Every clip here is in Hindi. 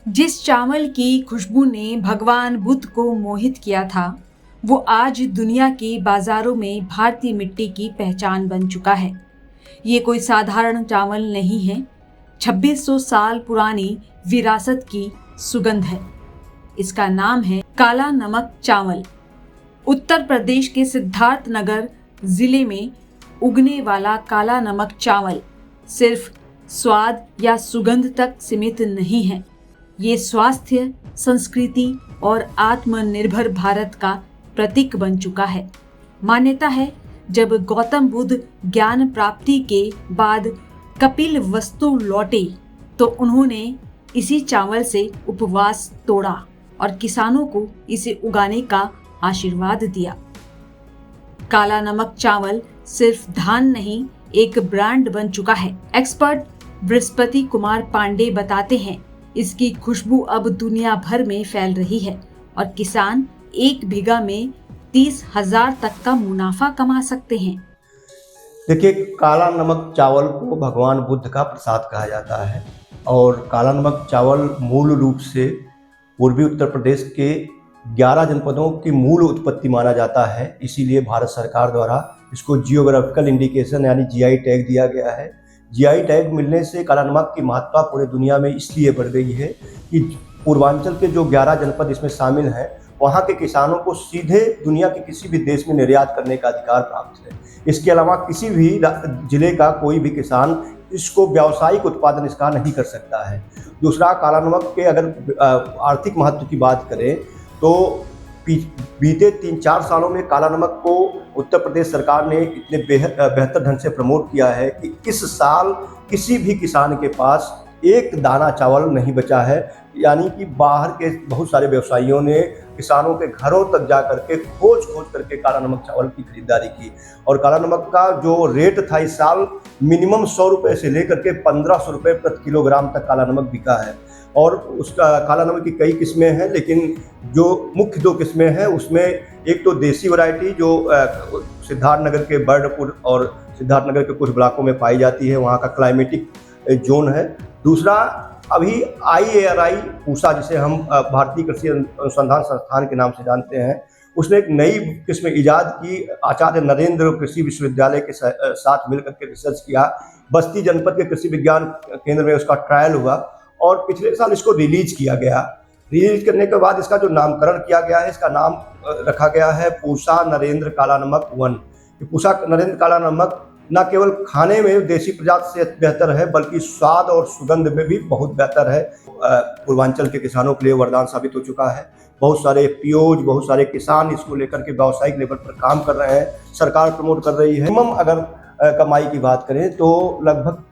जिस चावल की खुशबू ने भगवान बुद्ध को मोहित किया था, वो आज दुनिया के बाजारों में भारतीय मिट्टी की पहचान बन चुका है। ये कोई साधारण चावल नहीं है, 2600 साल पुरानी विरासत की सुगंध है। इसका नाम है काला नमक चावल। उत्तर प्रदेश के सिद्धार्थनगर जिले में उगने वाला काला नमक चावल सिर्फ स्वाद या सुगंध तक सीमित नहीं है। ये स्वास्थ्य, संस्कृति और आत्मनिर्भर भारत का प्रतीक बन चुका है। मान्यता है, जब गौतम बुद्ध ज्ञान प्राप्ति के बाद कपिल वस्तु लौटे तो उन्होंने इसी चावल से उपवास तोड़ा और किसानों को इसे उगाने का आशीर्वाद दिया। काला नमक चावल सिर्फ धान नहीं, एक ब्रांड बन चुका है। एक्सपर्ट बृहस्पति कुमार पांडे बताते हैं, इसकी खुशबू अब दुनिया भर में फैल रही है और किसान एक बीघा में 30,000 तक का मुनाफा कमा सकते हैं। देखिए, काला नमक चावल को भगवान बुद्ध का प्रसाद कहा जाता है और काला नमक चावल मूल रूप से पूर्वी उत्तर प्रदेश के 11 जनपदों की मूल उत्पत्ति माना जाता है। इसीलिए भारत सरकार द्वारा इसको जियोग्राफिकल इंडिकेशन यानी जीआई टैग दिया गया है। जीआई टैग मिलने से काला नमक की महत्ता पूरे दुनिया में इसलिए बढ़ गई है कि पूर्वांचल के जो 11 जनपद इसमें शामिल हैं, वहाँ के किसानों को सीधे दुनिया के किसी भी देश में निर्यात करने का अधिकार प्राप्त है। इसके अलावा किसी भी जिले का कोई भी किसान इसको व्यावसायिक उत्पादन इसका नहीं कर सकता है। दूसरा, काला नमक के अगर आर्थिक महत्व की बात करें तो बीते 3-4 सालों में काला नमक को उत्तर प्रदेश सरकार ने इतने बेहतर ढंग से प्रमोट किया है कि इस साल किसी भी किसान के पास एक दाना चावल नहीं बचा है। यानी कि बाहर के बहुत सारे व्यवसायियों ने किसानों के घरों तक जा करके खोज करके काला नमक चावल की खरीदारी की और काला नमक का जो रेट था इस साल मिनिमम 100 रुपये से लेकर के 1500 रुपये प्रति किलोग्राम तक काला नमक बिका है। और उसका काला नमक की कई किस्में हैं, लेकिन जो मुख्य 2 किस्में हैं उसमें एक तो देसी वैरायटी जो सिद्धार्थनगर के बर्डपुर और सिद्धार्थनगर के कुछ ब्लॉकों में पाई जाती है, वहाँ का क्लाइमेटिक जोन है। दूसरा, अभी IARI पूसा, जिसे हम भारतीय कृषि अनुसंधान संस्थान के नाम से जानते हैं, उसने एक नई किस्म ईजाद की। आचार्य नरेंद्र कृषि विश्वविद्यालय के साथ मिलकर के रिसर्च किया। बस्ती जनपद के कृषि विज्ञान केंद्र में उसका ट्रायल हुआ और पिछले साल इसको रिलीज किया गया। रिलीज करने के बाद इसका जो नामकरण किया गया है, इसका नाम रखा गया है पूसा नरेंद्र काला नमक 1। पूसा नरेंद्र काला नमक न केवल खाने में देसी प्रजाति से बेहतर है, बल्कि स्वाद और सुगंध में भी बहुत बेहतर है। पूर्वांचल के किसानों के लिए वरदान साबित हो चुका है। बहुत सारे POs, बहुत सारे किसान इसको लेकर के व्यावसायिक लेवल पर काम कर रहे हैं। सरकार प्रमोट कर रही है। मिनिमम अगर कमाई की बात करें तो लगभग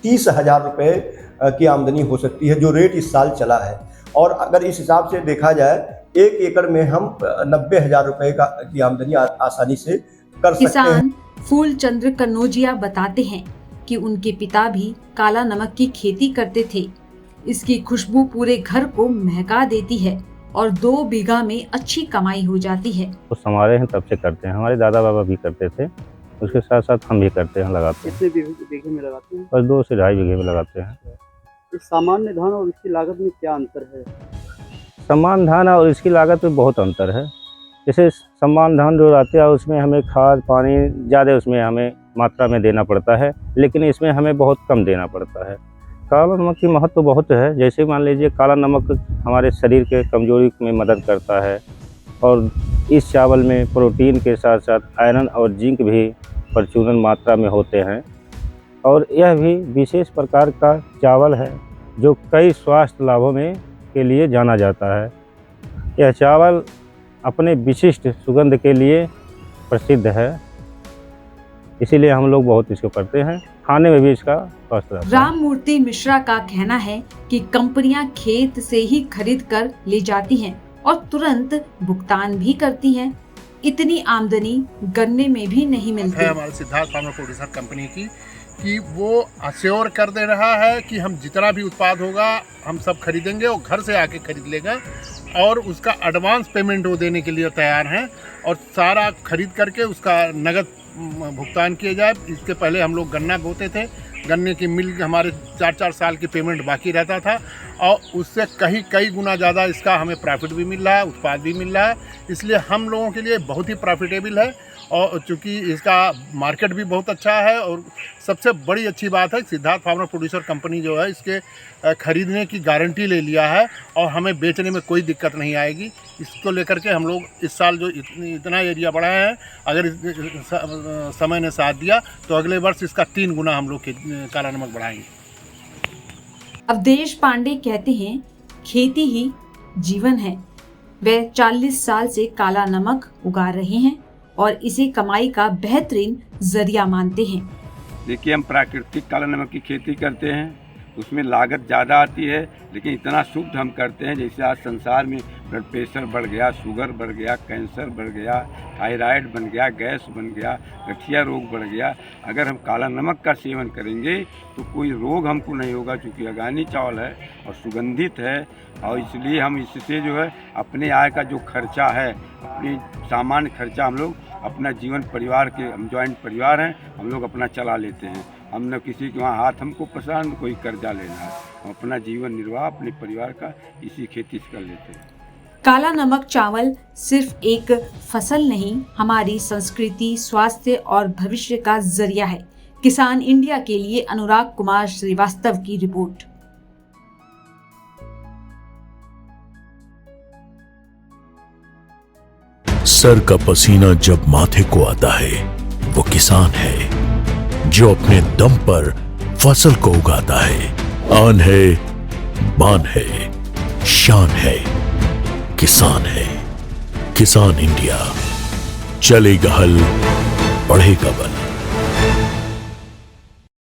30,000 रुपये की आमदनी हो सकती है, जो रेट इस साल चला है। और अगर इस हिसाब से देखा जाए, 1 एकड़ में हम 90,000 रुपये की आमदनी आसानी से कर सकते हैं। किसान फूलचंद्र कन्नौजिया बताते हैं कि उनके पिता भी काला नमक की खेती करते थे। इसकी खुशबू पूरे घर को महका देती है और 2 बीघा में अच्छी कमाई हो जाती है। तो हमारे हैं तब से करते हैं, हमारे दादा बाबा भी करते थे, उसके साथ साथ हम भी करते हैं, लगाते हैं। कितने बीघे में लगाते हैं? बस 2 से 2.5 बीघे में लगाते हैं। इस सामान्य धान और इसकी लागत में क्या अंतर है? सम्मान धान और इसकी लागत में बहुत अंतर है। जैसे सम्मान धान जो रहते हैं उसमें हमें खाद पानी ज़्यादा उसमें हमें मात्रा में देना पड़ता है, लेकिन इसमें हमें बहुत कम देना पड़ता है। काला नमक की महत्व तो बहुत है। जैसे मान लीजिए, काला नमक हमारे शरीर के कमजोरी में मदद करता है और इस चावल में प्रोटीन के साथ साथ आयरन और जिंक भी प्रचुर मात्रा में होते हैं और यह भी विशेष प्रकार का चावल है जो कई स्वास्थ्य लाभों में के लिए जाना जाता है। यह चावल अपने विशिष्ट सुगंध के लिए प्रसिद्ध है, इसीलिए हम लोग बहुत इसको करते हैं। खाने में भी इसका स्वास्थ्य रहता है। राममूर्ति मिश्रा का कहना है कि कंपनियां खेत से ही खरीद कर ले जाती हैं और तुरंत भुगतान भी करती हैं। इतनी आमदनी गन्ने में भी नहीं मिलती। हमारे सिद्धार्थ फार्मा प्रोड्यूसर कंपनी की कि वो अश्योर कर दे रहा है कि हम जितना भी उत्पाद होगा हम सब खरीदेंगे, वो घर से आके खरीद लेगा और उसका एडवांस पेमेंट वो देने के लिए तैयार हैं और सारा खरीद करके उसका नगद भुगतान किया जाए। इसके पहले हम लोग गन्ना बोते थे, गन्ने की मिल हमारे 4-4 साल की पेमेंट बाकी रहता था और उससे कई गुना ज़्यादा इसका हमें प्रॉफिट भी मिल रहा है, उत्पाद भी मिल रहा है। इसलिए हम लोगों के लिए बहुत ही प्रॉफिटेबल है और चूँकि इसका मार्केट भी बहुत अच्छा है और सबसे बड़ी अच्छी बात है सिद्धार्थ फार्मर प्रोड्यूसर कंपनी जो है इसके खरीदने की गारंटी ले लिया है और हमें बेचने में कोई दिक्कत नहीं आएगी। इसको लेकर के हम लोग इस साल जो इतना एरिया बढ़ाया है, अगर समय ने साथ दिया तो अगले वर्ष इसका 3 गुना हम लोग काला नमक बढ़ाएंगे। अवधेश पांडे कहते हैं खेती ही जीवन है। वे 40 साल से काला नमक उगा रहे हैं और इसे कमाई का बेहतरीन जरिया मानते हैं। देखिए, हम प्राकृतिक काला नमक की खेती करते हैं, उसमें लागत ज़्यादा आती है लेकिन इतना शुद्ध हम करते हैं। जैसे आज संसार में ब्लड प्रेशर बढ़ गया, शुगर बढ़ गया, कैंसर बढ़ गया, थायराइड बन गया, गैस बन गया, गठिया रोग बढ़ गया। अगर हम काला नमक का सेवन करेंगे तो कोई रोग हमको नहीं होगा, क्योंकि अगानी चावल है और सुगंधित है। और इसलिए हम इससे जो है अपने आय का जो खर्चा है, अपनी सामान्य खर्चा हम लोग अपना जीवन परिवार के, हम जॉइंट परिवार हैं, हम लोग अपना चला लेते हैं। हम न किसी के वहाँ हाथ हमको पसंद कोई कर्जा लेना है, हम अपना जीवन निर्वाह अपने परिवार का इसी खेती से कर लेते हैं। काला नमक चावल सिर्फ एक फसल नहीं, हमारी संस्कृति, स्वास्थ्य और भविष्य का जरिया है। किसान इंडिया के लिए अनुराग कुमार श्रीवास्तव की रिपोर्ट। सर का पसीना जब माथे को आता है वो किसान है जो अपने दम पर फसल को उगाता है। आन है, बान है, शान है, किसान है। किसान इंडिया, चलेगा हल, बढ़ेगा बल।